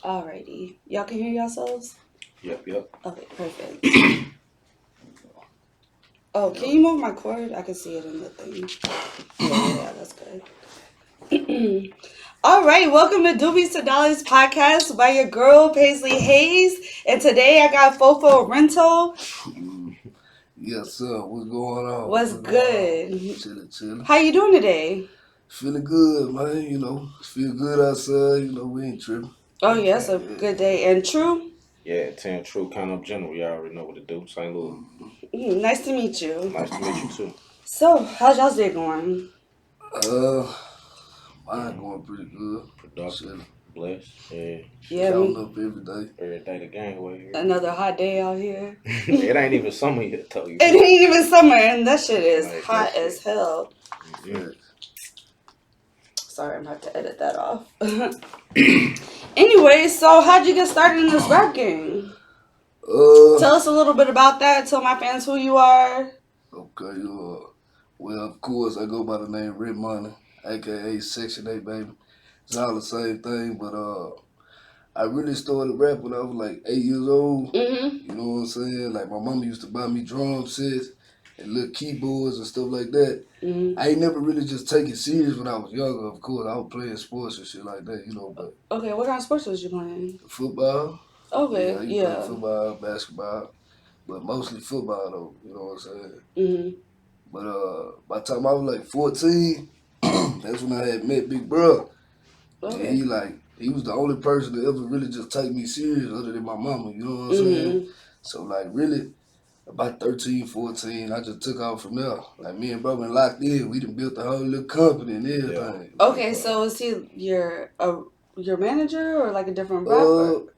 Alrighty. Y'all can hear yourselves? Yep. Okay, perfect. Oh, can you move my cord? I can see it in the thing. Yeah, that's good. All right, welcome to Doobies to Dollars podcast by your girl Paisley Hayes, and today I got Fofo Rental. Yes, sir. What's going on? What's good? Chilling. How you doing today? Feeling good, man. Feel good outside. We ain't tripping. Oh yeah, it's a good day. And True? Yeah, 10 True, kind of general. You already know what to do. St. Louis. Nice to meet you. Nice to meet you too. So, how's y'all's day going? Mine going pretty good. Productive, blessed. Yeah, Counting up every day. Every day the gang away here. Another hot day out here. It ain't even summer yet, though. It ain't even summer, and that shit is Like, hot as hell. Yeah. Sorry, I'm gonna have to edit that off. Anyway, so how'd you get started in this rap game? Tell us a little bit about that. Tell my fans who you are. Okay, well, of course, I go by the name R3nt Mon3y, aka Section 8, baby. It's all the same thing, but I really started rapping when I was like 8 years old. Mm-hmm. You know what I'm saying? Like, my mama used to buy me drum sets and little keyboards and stuff like that. Mm-hmm. I ain't never really just take it serious when I was younger. Of course, I was playing sports and shit like that, but Okay, what kind of sports was you playing? football. Okay, I used to play football, basketball, but mostly football though. You know what I'm saying? Mm-hmm. But by the time I was like 14, that's when I had met Big Bro. Okay. And he was the only person that ever really just take me serious other than my mama. You know what I'm Mm-hmm. saying? So like really. About 13, 14, I just took off from there. Like, me and bro been locked in. We done built the whole little company and everything. Yeah. Okay, so is he your manager or like a different rapper?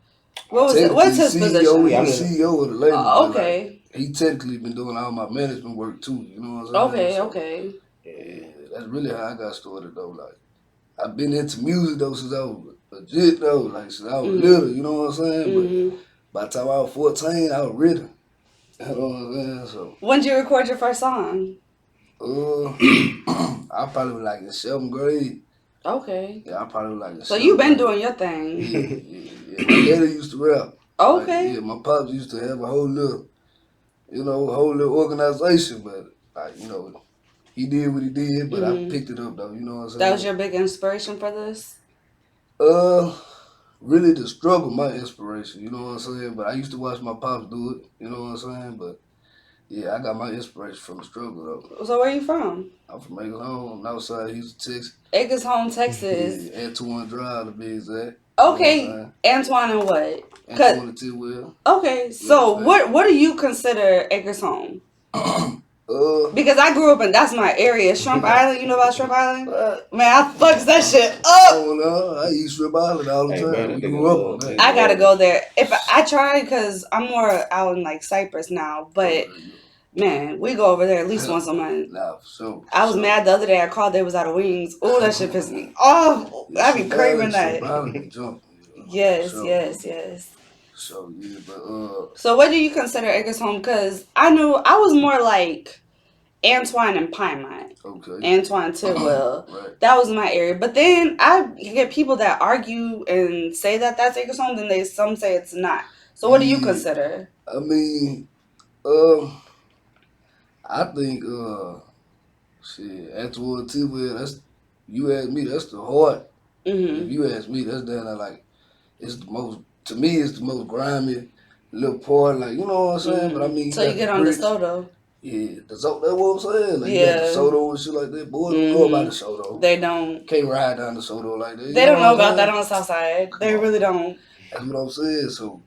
What's his CEO, position? He's the CEO of the label. Okay. Like, he technically been doing all my management work too. You know what I'm saying? Okay. Yeah, that's really how I got started though. Like, I've been into music though since I was legit though. Like, since I was little. You know what I'm saying? Mm-hmm. But by the time I was 14, I was ready. You know what I'm saying? So. When did you record your first song? I probably was like in 7th grade. Okay. Yeah, I probably was like in 7th So you've been grade. doing your thing. Yeah. My daddy used to rap. Okay. Like, my pops used to have a whole little organization, but he did what he did, but I picked it up though. You know what I'm saying? That was your big inspiration for this? Really the struggle, my inspiration. You know what I'm saying? But I used to watch my pops do it. You know what I'm saying? But yeah, I got my inspiration from the struggle though. So where are you from? I'm from Eggleston, outside Houston, Texas. Eggleston, Texas. Yeah, R3nt Drive to be exact. Okay, Antoine and what? Antoine and Tidwell. Okay, so what do you consider Eggleston? Because I grew up in, that's my area, Shrimp Island. You know about Shrimp Island? Man, I fucks that shit up. Oh no, I eat Shrimp Island all the time. Man, we grew up on that. I gotta go there. If I try, because I'm more out in like Cyprus now, but man, we go over there at least once a month. Nah, so I was mad the other day. I called, they was out of wings. Oh, that shit pissed me off. I be craving that. Yes. So yeah, but So what do you consider Eggleston? Because I knew I was more like Antoine and Piedmont. Okay. Antoine Tidwell. Right. That was my area. But then I get people that argue and say that that's Eggleston, then some say it's not. So what do you consider? I mean, I think Antoine Tidwell, you ask me, that's the heart. Mm-hmm. If you ask me, that's down there like it's the most grimy little part, like, you know what I'm saying? But I mean, so you get on the Soto. Yeah, that's what I'm saying. Like, yeah. You got the Soto and shit like that. Boys don't know about the Soto. They don't. Can't ride down the Soto like that. They don't know about that on the south side. They really don't. That's what I'm saying. So,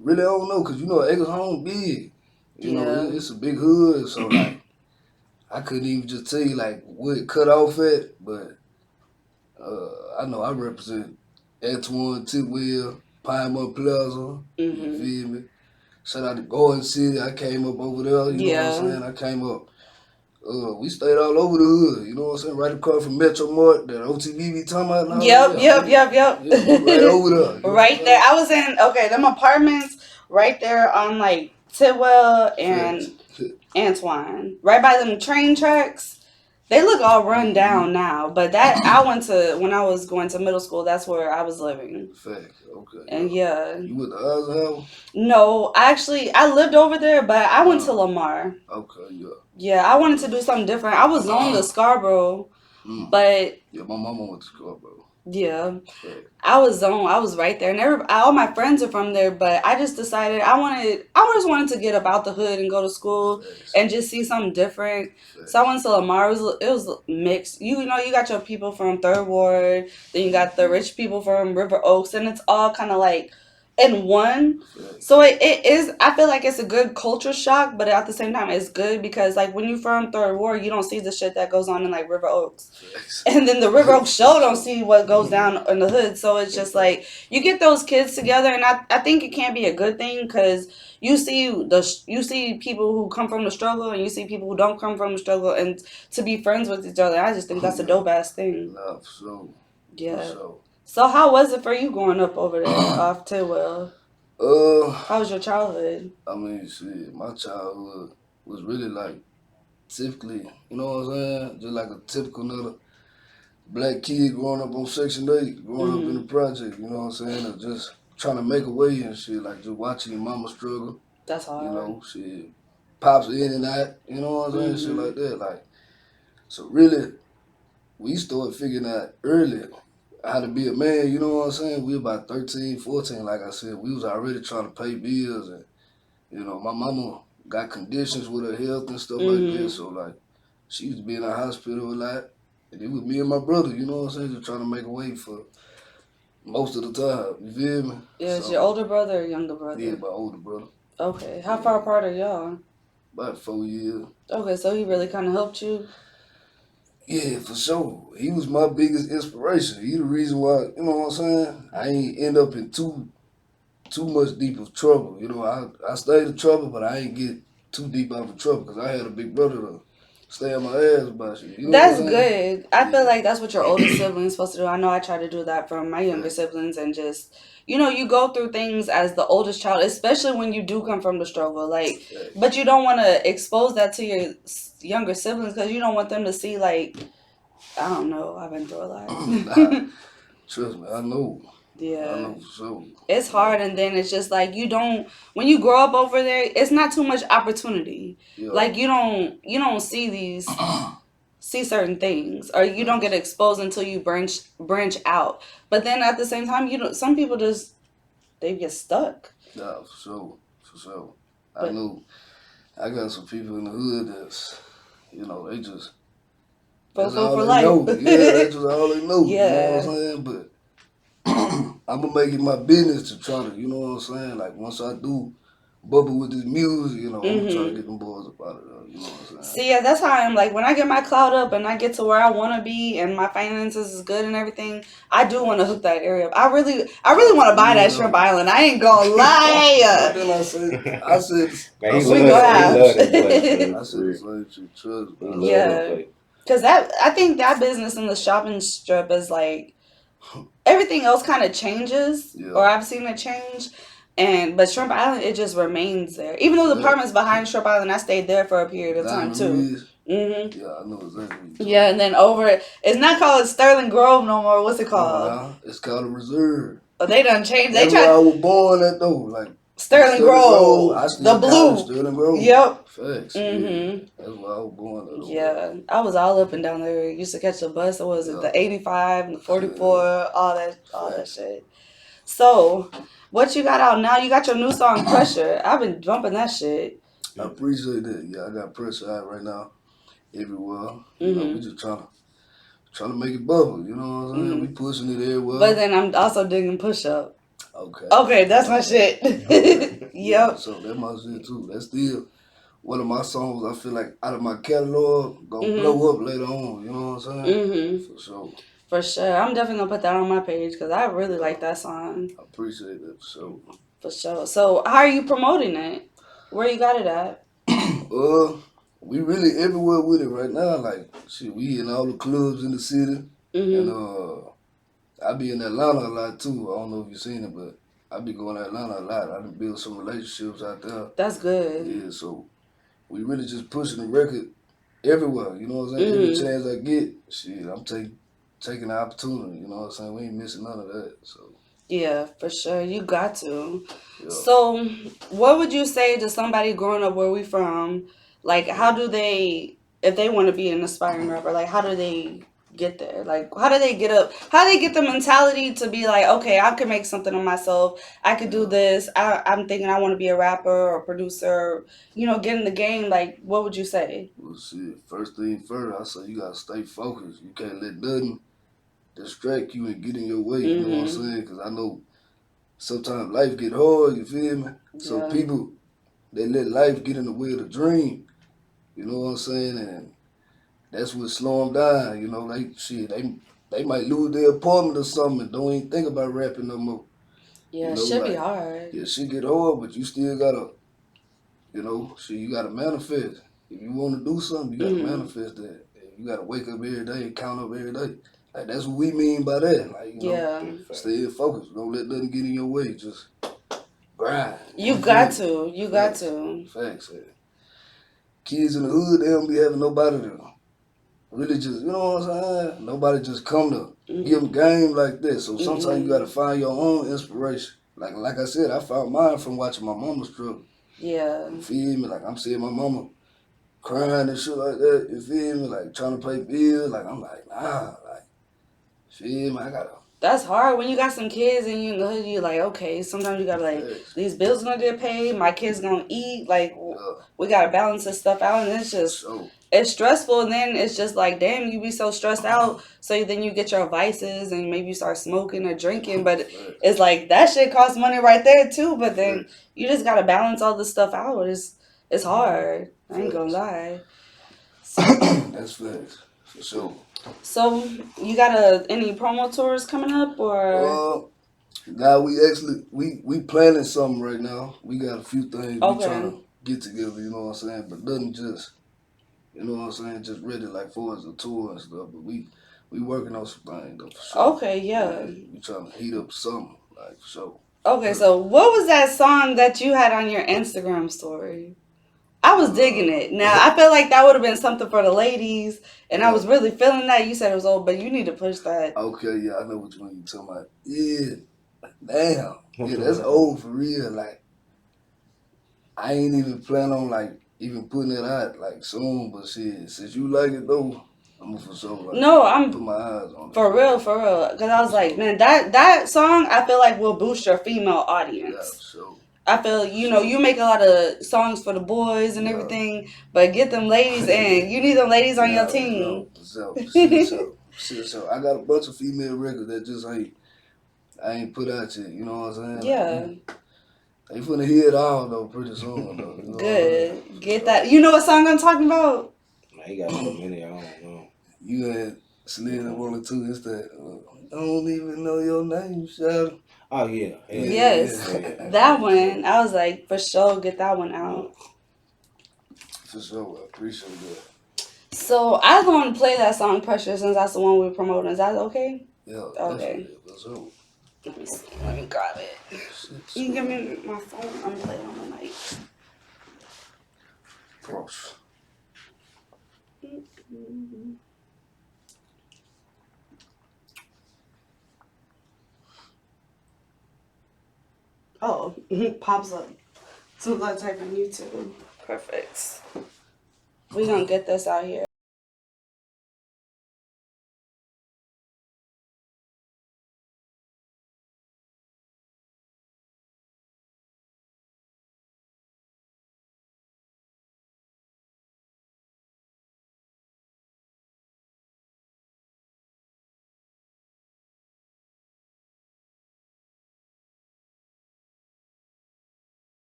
really, I don't know, because, Eggleston big. You know, it's a big hood. So, like, I couldn't even just tell you, like, what it cut off at. But I know I represent Antoine, Tidwell, Piedmont Plaza. You feel me? Shout out to Garden City. I came up over there. You know what I'm saying? I came up. We stayed all over the hood. You know what I'm saying? Right across from Metro Mart, that OTB be talking about. Yep. Right over there. Right there. I was in, them apartments right there on like Tidwell and Antoine. Right by them train tracks. They look all run down now, but that I went to when I was going to middle school. That's where I was living. Facts. Okay. And yeah. You went to Eisenhower? No, actually, I lived over there, but I went to Lamar. Okay. Yeah. Yeah, I wanted to do something different. I was on the Scarborough, but yeah, my mama went to Scarborough. Yeah, I was right there, and all my friends are from there. But I just decided I just wanted to get about the hood and go to school and just see something different. So I went to Lamar. It was mixed. You know, you got your people from Third Ward, then you got the rich people from River Oaks, and it's all kind of like in one. So it is. I feel like it's a good culture shock, but at the same time, it's good because like when you from Third Ward, you don't see the shit that goes on in like River Oaks, and then the River Oaks show don't see what goes down in the hood. So it's just like you get those kids together, and I think it can be a good thing because you see people who come from the struggle, and you see people who don't come from the struggle, and to be friends with each other. I just think that's a dope ass thing. Nah, for sure. Yeah. For sure. So how was it for you growing up over there off Tidwell? How was your childhood? I mean, shit, my childhood was really like typically, you know what I'm saying? Just like a typical another black kid growing up on Section 8, growing up in the project, you know what I'm saying? And just trying to make a way and shit, like just watching your mama struggle. That's hard. You know, shit. Pops in and out, you know what I'm saying? Shit like that. Like, so really, we started figuring out early how to be a man, you know what I'm saying? We about 13, 14, like I said. We was already trying to pay bills and, you know, my mama got conditions with her health and stuff like that. So, like, she used to be in the hospital a lot. And it was me and my brother, you know what I'm saying? Just trying to make a way for most of the time. You feel me? Yeah, it's your older brother or younger brother? Yeah, my older brother. Okay. How far apart are y'all? About 4 years. Okay, so he really kind of helped you? Yeah, for sure. He was my biggest inspiration. He the reason why, you know what I'm saying? I ain't end up in too much deep of trouble. You know, I stayed in trouble, but I ain't get too deep out of trouble because I had a big brother to stay on my ass about shit. You know that's good. I feel like that's what your older siblings supposed to do. I know I try to do that for my younger siblings and just, you know, you go through things as the oldest child, especially when you do come from the struggle. Like, but you don't want to expose that to your younger siblings because you don't want them to see, like, I don't know, I've been through a lot. Nah, trust me, I know. Yeah. I know for sure. It's hard, and then it's just like when you grow up over there, it's not too much opportunity. Yeah. Like you don't see certain things, or you don't get exposed until you branch out. But then at the same time, some people they get stuck. Yeah, for sure. I know. I got some people in the hood that's, you know, they just that's all they know. Yeah, that's just all they know. Yeah. You know what I'm saying? But I'm gonna make it my business to try to, you know what I'm saying? Like once I do bubble with this music, you know, I'm gonna try to get them boys up out of there. You know what I'm saying? See, yeah, that's how I'm. Like when I get my clout up and I get to where I want to be and my finances is good and everything, I do want to hook that area up. I really want to buy that Shrimp Island. I ain't gonna lie. Then I said, we gonna have. I said, trust. Yeah, because I think that business in the shopping strip is like. Everything else kind of changes, or I've seen it change, but Shrimp Island, it just remains there. Even though the apartments behind Shrimp Island, I stayed there for a period of time too. Mm-hmm. Yeah, I know exactly. Yeah, and then it's not called Sterling Grove no more. What's it called? It's called a Reserve. Oh, they done changed. That's where I was born at though, like. Sterling Grove, the blue. Sterling Grove. Yep. Facts. Yeah. That's where I was born at. Yeah, I was all up and down there. Used to catch the bus. What was it, the 85 and the 44, all that shit. So, what you got out now? You got your new song, Pressure. I've been bumping that shit. I appreciate that. Yeah, I got Pressure out right now everywhere. You know, we just trying to make it bubble. You know what I'm saying? We pushing it everywhere. But then I'm also digging Push Up. Okay, that's my shit. Okay. Yep. So that's my shit too. That's still one of my songs. I feel like out of my catalog gonna blow up later on. You know what I'm saying? For sure. For sure. I'm definitely gonna put that on my page because I really like that song. I appreciate it. For sure. So how are you promoting it? Where you got it at? We really everywhere with it right now. Like shit, we in all the clubs in the city, and I be in Atlanta a lot too. I don't know if you've seen it, but I be going to Atlanta a lot. I done built some relationships out there. That's good. Yeah, so we really just pushing the record everywhere. You know what I'm saying? Every chance I get, shit, I'm taking the opportunity. You know what I'm saying? We ain't missing none of that. So Yeah, for sure. You got to. yeah. So, what would you say to somebody growing up where we from? Like, how do they, if they want to be an aspiring rapper, like, how do they get there? Like, how do they get up? How do they get the mentality to be like, okay, I could make something of myself. I could do this. I'm thinking I want to be a rapper or a producer. You know, get in the game. Like, what would you say? Well, shit. First thing first, I say you gotta stay focused. You can't let nothing distract you and get in your way. You know what I'm saying? Because I know sometimes life get hard. You feel me? So Yeah. people they let life get in the way of the dream. You know what I'm saying? And that's what slow them down. You know, like shit, they might lose their apartment or something and don't even think about rapping no more. Yeah, You it know, should be like hard. yeah, shit get hard, but you still gotta, you know, shit, you gotta manifest. If you want to do something, you gotta manifest that. You gotta wake up every day and count up every day. Like that's what we mean by that. Like you know, Yeah. stay focused. Don't let nothing get in your way. Just grind. You got to. You got Facts. to. Facts. Kids in the hood, they don't be having nobody to really just, you know what I'm saying? Nobody just come to give them game like this. So sometimes you gotta find your own inspiration. Like I said, I found mine from watching my mama struggle. Yeah. You feel me? Like I'm seeing my mama crying and shit like that. You feel me? Like trying to pay bills. Like I'm like, nah. Like, feel me? I gotta. That's hard when you got some kids and you're like, okay, sometimes you gotta like, these bills gonna get paid, my kids gonna eat, like, we gotta balance this stuff out, and it's just, it's stressful, and then it's just like, damn, you be so stressed out, so then you get your vices, and maybe you start smoking or drinking, but it's like, that shit costs money right there, too, but then you just gotta balance all this stuff out, it's hard, I ain't gonna lie. So, that's facts, for sure. So, you got any promo tours coming up, or? Now we planning something right now. We got a few things we trying to get together. You know what I'm saying? But nothing just, you know what I'm saying? Just ready like for us a tour and stuff. But we working on some things though for sure. Okay, yeah. We trying to heat up something like for sure. Okay, so what was that song that you had on your Instagram story? I was digging it. Now, I feel like that would have been something for the ladies, and I was really feeling that. You said it was old, but you need to push that. Okay, yeah, I know which one you talking about. Yeah, damn. Yeah, that's old for real. Like, I ain't even plan on, like, even putting it out, like, soon, but shit, since you like it, though, I'm gonna for sure, like, No, I'm put my eyes on it. For real. Because I was like, man, that song, I feel like will boost your female audience. Yeah, for sure. I feel, you make a lot of songs for the boys and everything, but get them ladies in. You need them ladies on your team. So, I got a bunch of female records that just I ain't put out yet, you know what I'm saying? Yeah. Like, they finna hear it all, though, pretty soon, though. You know Good. Get that. You know what song I'm talking about? Man, he got so many, I don't know. You had Selena 1 or 2, it's that, I don't even know your name, Shadow. Oh, yeah. Yes. That one, I was like, for sure, get that one out. For sure, I appreciate that. So I was going to play that song Pressure since that's the one we're promoting. Is that okay? Yeah. Okay. For sure. Let me see. Let me grab it. You can give me my phone. I'm going to play it on the mic. Props. Oh, pops up. As soon as I type in YouTube. Perfect. We're going to get this out here.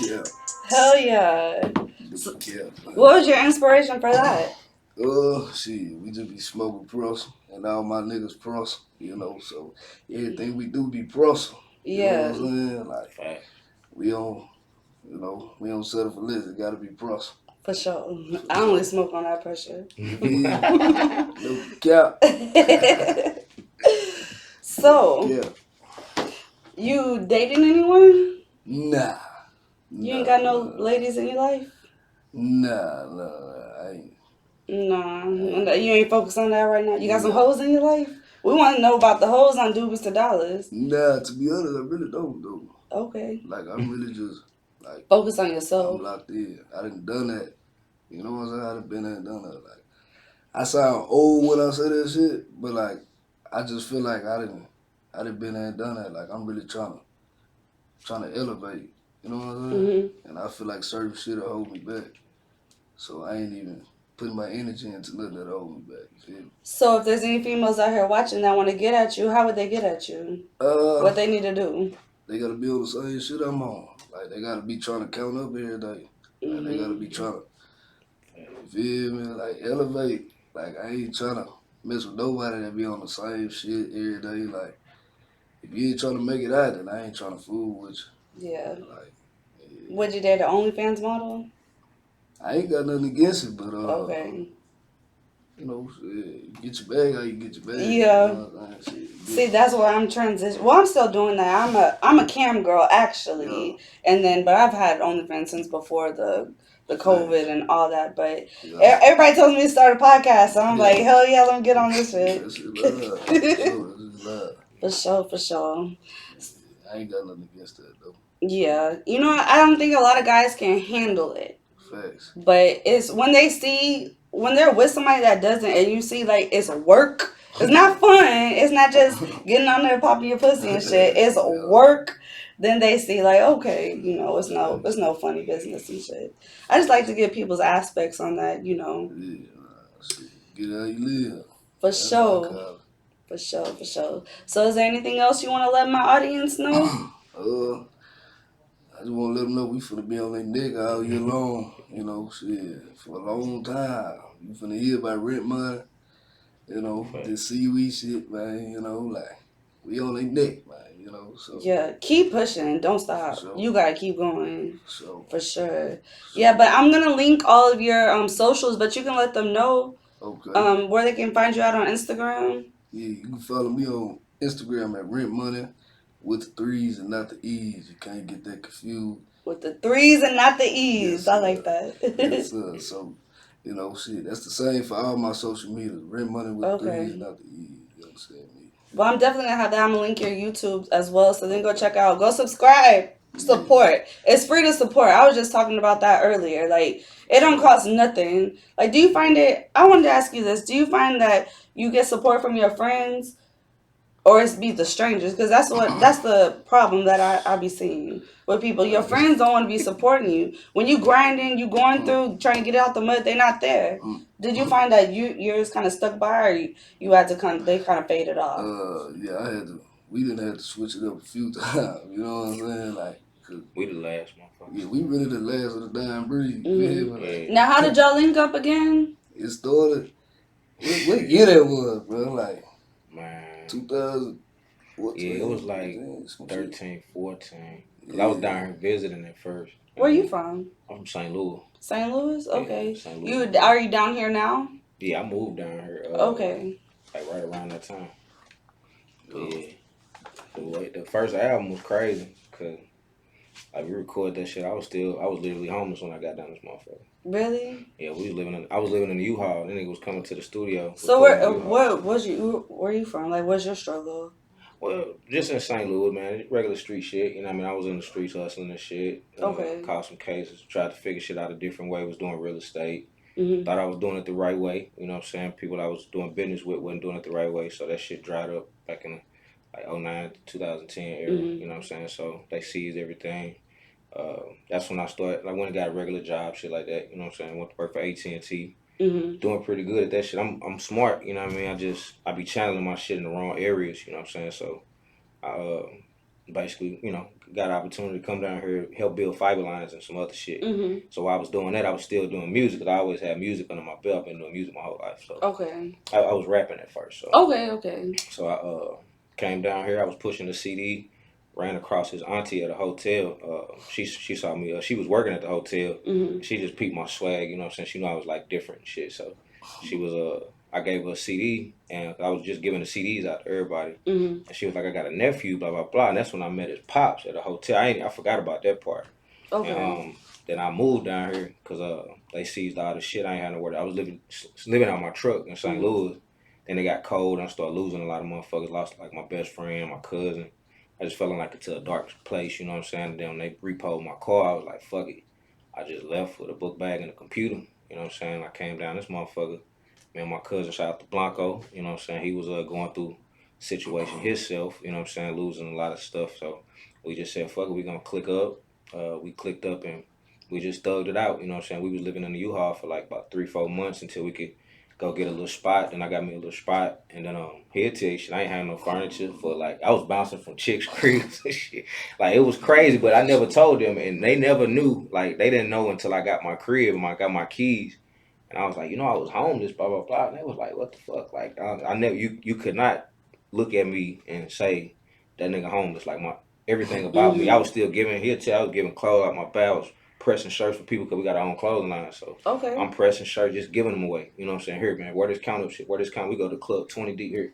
Yeah. Hell yeah. Yeah. What was your inspiration for that? Shit, we just be smoking pros, and all my niggas pros, so everything we do be pros. You know what I'm saying? Like, we don't, we don't settle for less. It gotta be pros. For sure. I only smoke on that pressure. You feel me? No cap. So, Yeah. you dating anyone? Nah. You ain't got no ladies in your life? Nah, I ain't. Nah, you ain't focused on that right now. You got some hoes in your life? We want to know about the hoes on Doobies to Dollars. Nah, to be honest, I really don't though. Okay. Like I'm really just like focus on yourself. I'm locked in. I done done that. You know what I'm saying? I done been there and done that. Like I sound old when I say that shit, but like I just feel like I done been there and done that. Like I'm really trying to elevate. You know what I'm saying? Mm-hmm. And I feel like certain shit will hold me back. So I ain't even putting my energy into nothing that hold me back. You feel me? So if there's any females out here watching that want to get at you, how would they get at you? What they need to do? They gotta be on the same shit I'm on. Like they gotta be trying to count up every day. Like they gotta be trying to, you feel me? Like elevate. Like I ain't trying to mess with nobody that be on the same shit every day. Like if you ain't trying to make it out, then I ain't trying to fool with you. Yeah. Like, yeah. Would you date the OnlyFans model? I ain't got nothing against it, but Okay. you know, you get your bag how you get your bag. Yeah. You know what I'm saying? See, that's where I'm transitioning. Well, I'm still doing that. I'm a cam girl actually, and then but I've had OnlyFans since before the COVID and all that. But everybody tells me to start a podcast, so I'm like, hell yeah, let me get on this shit. For sure. I ain't got nothing against that though. Yeah, I don't think a lot of guys can handle it. Facts. But it's when they're with somebody that doesn't, and you see like it's work. It's not fun. It's not just getting on there popping your pussy and shit. It's work. Then they see like, okay, it's no funny business and shit. I just like to get people's aspects on that, Yeah, get how you live. For sure. For sure. So is there anything else you want to let my audience know? I just want to let them know we finna be on their neck all year long. Shit, for a long time. You finna hear about rent money. This CUE shit, man. Like we on their neck, man. So yeah, keep pushing. Don't stop. Sure. You gotta keep going. So For sure. Yeah, but I'm gonna link all of your socials, but you can let them know where they can find you out on Instagram. Yeah, you can follow me on Instagram at R3nt Mon3y with the threes and not the E's. You can't get that confused. With the threes and not the E's. Yes, I like that. Yes, sir. So, shit, that's the same for all my social media. R3nt Mon3y with the threes and not the E's. You understand me? Well, I'm definitely gonna have that. I'm gonna link your YouTube as well. So then go check out, go subscribe, support. It's free to support. I was just talking about that earlier. Like, it don't cost nothing. Like, do you find it? I wanted to ask you this. Do you find that you get support from your friends, or it's be the strangers? Because that's the problem that I be seeing with people. Your friends don't want to be supporting you when you grinding, you going through trying to get out the mud. They're not there. Did you find that you're just kind of stuck by, or you had to they kind of faded off? Yeah, I had to. We didn't have to switch it up a few times. You know what I'm saying? Like, we the last motherfucker. Yeah, we really the last of the dying breed. Like, now, how did y'all link up again? It started. What year that was, bro? Like, man, 2000. Yeah, it was like 13, 14. Cause I was down here visiting at first. Where you from? I'm from St. Louis. St. Louis? Okay. Yeah, St. Louis. Are you down here now? Yeah, I moved down here. Okay. Like right around that time. Yeah. The first album was crazy, cause like we recorded that shit. I was literally homeless when I got down this motherfucker. Really? Yeah, I was living in the U-Haul. Then nigga was coming to the studio. So where are you from? Like, what's your struggle? Well, just in St. Louis, man, regular street shit. You know what I mean? I was in the streets hustling and shit. Caught some cases, tried to figure shit out a different way. Was doing real estate. Thought I was doing it the right way. You know what I'm saying? People I was doing business with wasn't doing it the right way. So that shit dried up back in like 09 to 2010 era. You know what I'm saying? So they seized everything. That's when I started. I went and got a regular job, shit like that. You know what I'm saying? Went to work for AT&T. Doing pretty good at that shit. I'm smart, you know what I mean? I be channeling my shit in the wrong areas, you know what I'm saying? So basically, got an opportunity to come down here, help build fiber lines and some other shit. Mm-hmm. So while I was doing that, I was still doing music, because I always had music under my belt. I've been doing music my whole life. So I was rapping at first. So So I came down here. I was pushing the CD. Ran across his auntie at a hotel. She saw me. She was working at the hotel. Mm-hmm. She just peeped my swag. You know what I'm saying? She knew I was like different and shit. So she was I gave her a CD, and I was just giving the CDs out to everybody. Mm-hmm. And she was like, I got a nephew, blah blah blah. And that's when I met his pops at a hotel. I forgot about that part. Okay. And then I moved down here because they seized all the shit. I ain't had nowhere. I was living out my truck in St. Louis. Then it got cold, and I started losing a lot of motherfuckers. Lost like my best friend, my cousin. I just fell in like into a dark place, you know what I'm saying? And then when they repoed my car, I was like, fuck it. I just left with a book bag and a computer, you know what I'm saying? I came down this motherfucker. Me and my cousin, shout out to Blanco, you know what I'm saying? He was going through a situation himself, you know what I'm saying? Losing a lot of stuff. So we just said, fuck it, we gonna click up. We clicked up and we just thugged it out, you know what I'm saying? We was living in the U-Haul for like about 3-4 months until we could go get a little spot. Then I got me a little spot, and then he'll tell you shit. I ain't had no furniture for like I was bouncing from chicks' cribs and shit. Like it was crazy, but I never told them, and they never knew. Like they didn't know until I got my crib and I got my keys, and I was like, I was homeless, blah blah blah. And they was like, what the fuck? Like I never you could not look at me and say that nigga homeless. Like everything about me, I was still giving. He'll tell I was giving clothes out my bag. I was pressing shirts for people because we got our own clothing line. So I'm pressing shirts, just giving them away. You know what I'm saying? Here, man, wear this count up shit. Wear this count. We go to club 20 deep here.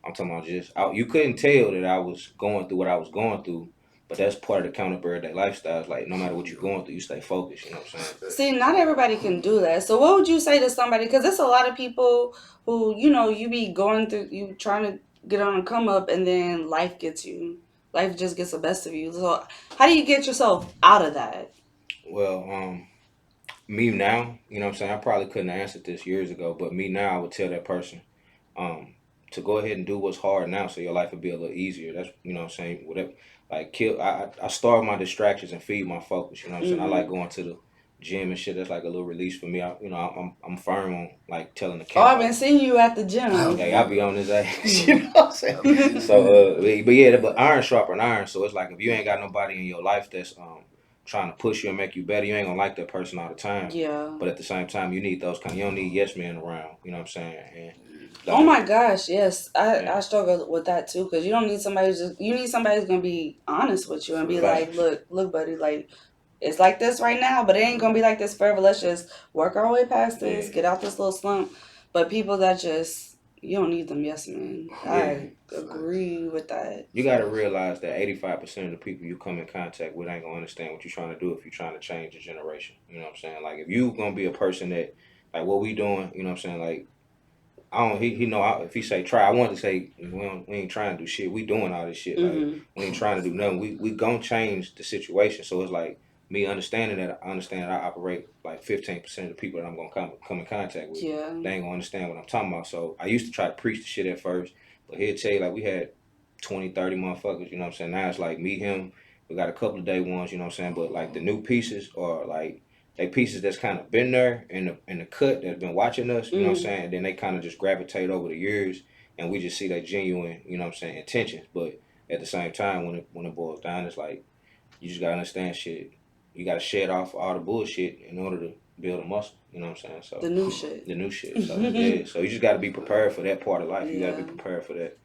I'm talking about you couldn't tell that I was going through what I was going through, but that's part of the count up everyday lifestyle. It's like no matter what you're going through, you stay focused. You know what I'm saying? See, not everybody can do that. So what would you say to somebody? Because there's a lot of people who, you be going through, you trying to get on a come up, and then life gets you. Life just gets the best of you. So how do you get yourself out of that? Well, me now, you know what I'm saying? I probably couldn't have answered this years ago, but me now, I would tell that person to go ahead and do what's hard now so your life would be a little easier. That's, you know what I'm saying? Whatever, like, I starve my distractions and feed my focus, you know what I'm saying? I like going to the gym and shit. That's like a little release for me. I'm firm on, like, telling the cat. Oh, I've been seeing you at the gym. Okay, I'll be on his ass, you know what I'm saying? So, but iron sharpen iron, so it's like if you ain't got nobody in your life that's, trying to push you and make you better, you ain't gonna like that person all the time. Yeah. But at the same time, you need those you don't need yes men around. You know what I'm saying? And oh my gosh, yes, I struggle with that too, because you don't need somebody you need somebody who's gonna be honest with you and be like, look, buddy, like it's like this right now, but it ain't gonna be like this forever. Let's just work our way past this, get out this little slump. But people that you don't need them yes men. I agree with that. You got to realize that 85% of the people you come in contact with ain't going to understand what you're trying to do if you're trying to change a generation. You know what I'm saying? Like, if you going to be a person that, like, what we doing, you know what I'm saying? Like, I don't, he know, if he say try, I want to say, we ain't trying to do shit. We doing all this shit. Like, we ain't trying to do nothing. We going to change the situation. So it's like, me understanding that, I operate like 15% of the people that I'm going to come in contact with. Yeah. They ain't going to understand what I'm talking about. So I used to try to preach the shit at first, but he'll tell you, like, we had 20, 30 motherfuckers, you know what I'm saying? Now it's like me, him, we got a couple of day ones, you know what I'm saying? But like the new pieces are like, they pieces that's kind of been there in the cut that's been watching us, you know what I'm saying? And then they kind of just gravitate over the years, and we just see that genuine, you know what I'm saying, intentions. But at the same time, when it boils down, it's like, you just got to understand shit. You got to shed off all the bullshit in order to build a muscle. You know what I'm saying? So the new shit. The new shit. So yeah. So you just got to be prepared for that part of life. You got to be prepared for that,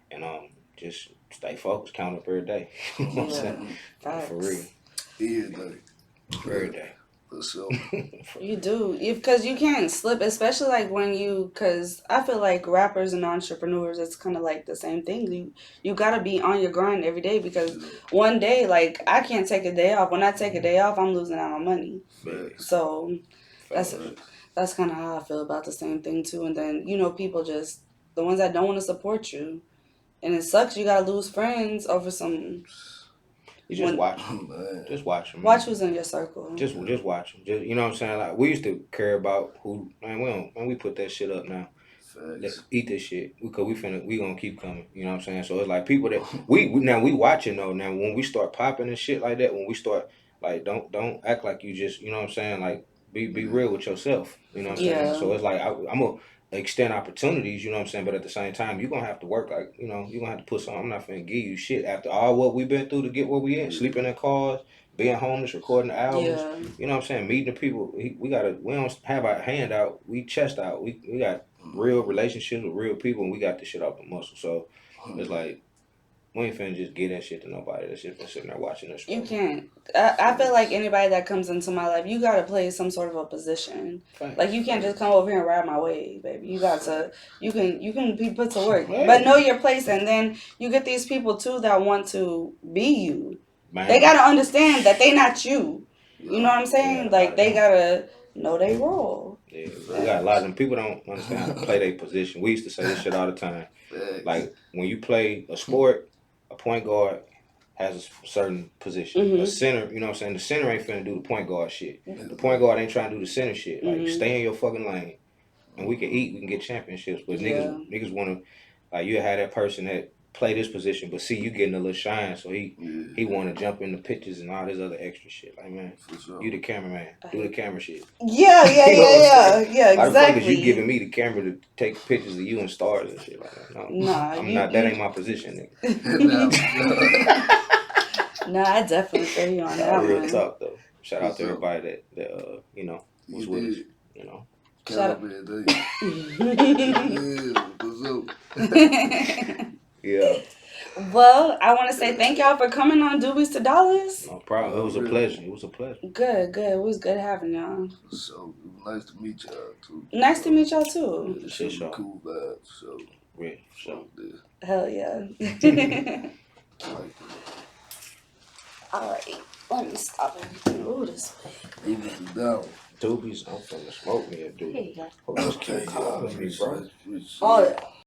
and just stay focused. Count up every day. You know what I'm saying? For real. Yeah, buddy. Every day. For sure. You do, because you can't slip, especially like because I feel like rappers and entrepreneurs, it's kind of like the same thing. You gotta be on your grind every day, because one day, like, I can't take a day off. When I take a day off, I'm losing out on money. So that's kind of how I feel about the same thing too. And then people just the ones that don't want to support you, and it sucks. You gotta lose friends over some. You just watch them. Just watch them. Watch who's in your circle. Just watch them. Just, you know what I'm saying? Like, we used to care about who. Man, we put that shit up now. Let's eat this shit because we gonna keep coming. You know what I'm saying? So it's like people that we watching though. Now when we start popping and shit like that, when we start, like, don't act like you just, you know what I'm saying, like, Be real with yourself. You know what I'm saying? So it's like I'm gonna extend opportunities. You know what I'm saying? But at the same time, you're gonna have to work. Like you're gonna have to put something. I'm not finna give you shit after all what we've been through to get where we at. Sleeping in cars, being homeless, recording albums. You know what I'm saying? Meeting the people. We don't have our hand out. We chest out. We got real relationships with real people, and we got this shit off the muscle. So it's like. We ain't finna just get that shit to nobody. That shit been sitting there watching us. You can't. I feel like anybody that comes into my life, you gotta play some sort of a position. Like you can't just come over here and ride my wave, baby. You got to. You can be put to work, but know your place. And then you get these people too that want to be you. Man. They gotta understand that they not you. You know what I'm saying? Like they gotta know they role. Yeah, we got a lot of them. People don't understand how to play their position. We used to say this shit all the time. Like when you play a sport. A point guard has a certain position. A center, you know what I'm saying? The center ain't finna do the point guard shit. The point guard ain't trying to do the center shit. Like, stay in your fucking lane. And we can eat, we can get championships. But niggas want to, like, you have that person that play this position, but see you getting a little shine, so he want to jump in the pictures and all this other extra shit. Like, man, you the cameraman. Do the camera shit. Yeah, exactly. Why the fuck is you giving me the camera to take pictures of you and stars and shit like that? No, I'm not. That ain't my position, nigga. Nah, I definitely feel you on that real one. talk though. Shout out to everybody that was with us. You know. Shout out. Yeah. Well, I want to say thank y'all for coming on Doobies to Dollars. No problem. It was a pleasure. It was a pleasure. Good. It was good having y'all. So nice to meet y'all too. Nice to meet y'all too. Yeah, shit, cool vibes. So yeah, so hell yeah. All right, let me stop everything. Ooh, this way. Doobies down. Doobies, I'm finna smoke me a doobie. Here you go. Hold on, just kill y'all. Oh yeah.